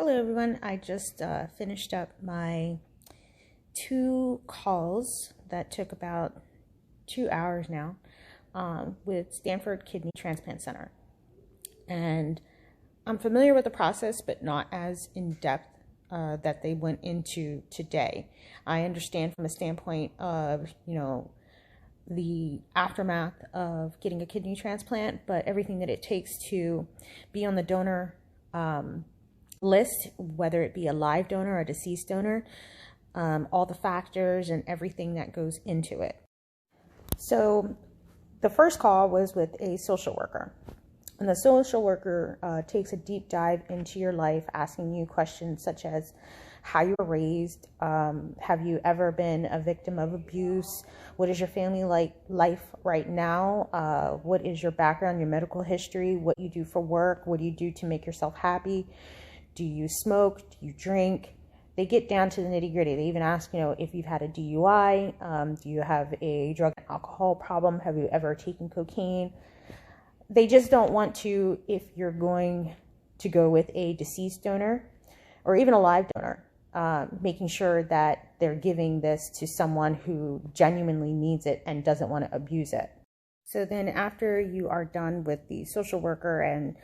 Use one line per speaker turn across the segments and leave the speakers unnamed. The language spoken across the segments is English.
Hello everyone, I just finished up my 2 calls that took about 2 hours now with Stanford Kidney Transplant Center. And I'm familiar with the process, but not as in depth that they went into today. I understand from a standpoint of, the aftermath of getting a kidney transplant, but everything that it takes to be on the donor list, whether it be a live donor or a deceased donor, all the factors and everything that goes into it. So the first call was with a social worker, and the social worker takes a deep dive into your life, asking you questions such as how you were raised, have you ever been a victim of abuse, what is your family life right now, what is your background, your medical history, what you do for work, what do you do to make yourself happy, do you smoke, do you drink. They get down to the nitty gritty. They even ask, if you've had a DUI, do you have a drug and alcohol problem, have you ever taken cocaine. They just don't want to, if you're going to go with a deceased donor or even a live donor, making sure that they're giving this to someone who genuinely needs it and doesn't want to abuse it. So then after you are done with the social worker and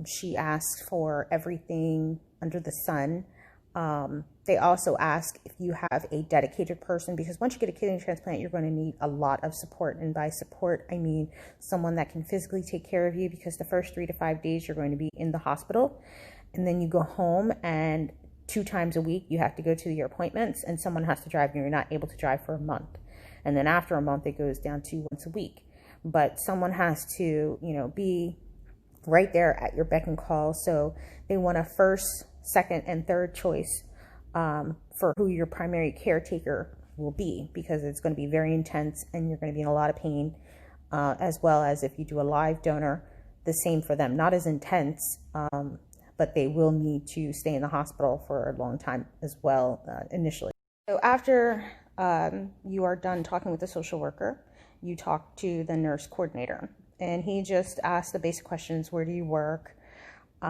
she asks for everything under the sun, they also ask if you have a dedicated person, because once you get a kidney transplant, you're going to need a lot of support. And by support, I mean someone that can physically take care of you, because the first 3 to 5 days you're going to be in the hospital. And then you go home, and 2 times a week you have to go to your appointments, and someone has to drive you. You're not able to drive for a month. And then after a month, it goes down to once a week. But someone has to, be right there at your beck and call. So they want a first, second, and third choice for who your primary caretaker will be, because it's going to be very intense and you're going to be in a lot of pain, as well as if you do a live donor, the same for them. Not as intense, but they will need to stay in the hospital for a long time as well initially. So after you are done talking with the social worker, you talk to the nurse coordinator, and he just asks the basic questions: where do you work?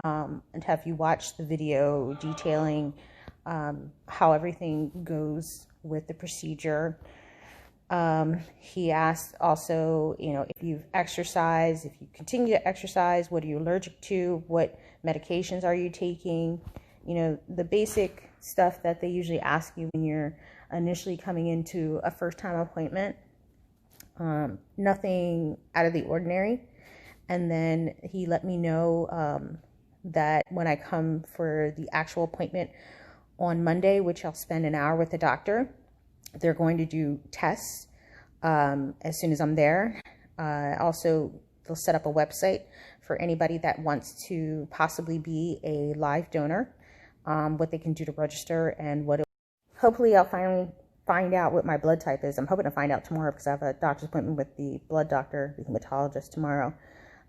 And have you watched the video detailing how everything goes with the procedure? He asked also, if you've exercised, if you continue to exercise, what are you allergic to? What medications are you taking? The basic stuff that they usually ask you when you're initially coming into a first-time appointment. Nothing out of the ordinary. And then he let me know that when I come for the actual appointment on Monday, which I'll spend an hour with the doctor, they're going to do tests as soon as I'm there. Also, they'll set up a website for anybody that wants to possibly be a live donor, what they can do to register, and hopefully I'll finally find out what my blood type is. I'm hoping to find out tomorrow, because I have a doctor's appointment with the blood doctor, the hematologist, tomorrow.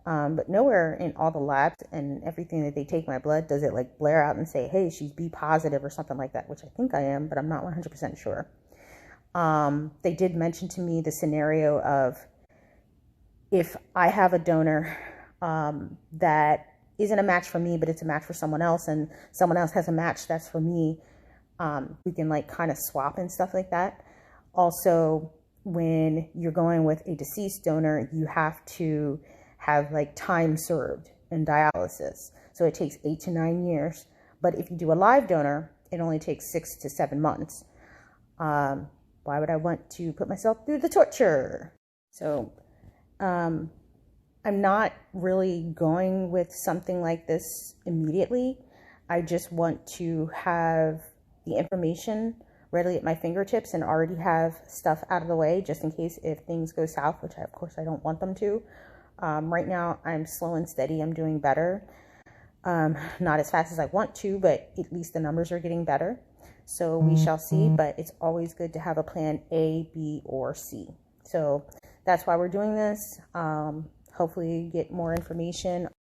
But nowhere in all the labs and everything that they take my blood does it blare out and say, hey, she's B positive or something like that, which I think I am, but I'm not 100% sure. They did mention to me the scenario of if I have a donor that isn't a match for me, but it's a match for someone else, and someone else has a match that's for me, we can kind of swap and stuff like that. Also, when you're going with a deceased donor, you have to have time served in dialysis. So it takes 8 to 9 years. But if you do a live donor, it only takes 6 to 7 months. Why would I want to put myself through the torture? So I'm not really going with something like this immediately. I just want to have the information readily at my fingertips and already have stuff out of the way, just in case if things go south, which of course I don't want them to. Right now I'm slow and steady. I'm doing better. Not as fast as I want to, but at least the numbers are getting better. So we shall see, but it's always good to have a plan A, B, or C. So that's why we're doing this. Hopefully you get more information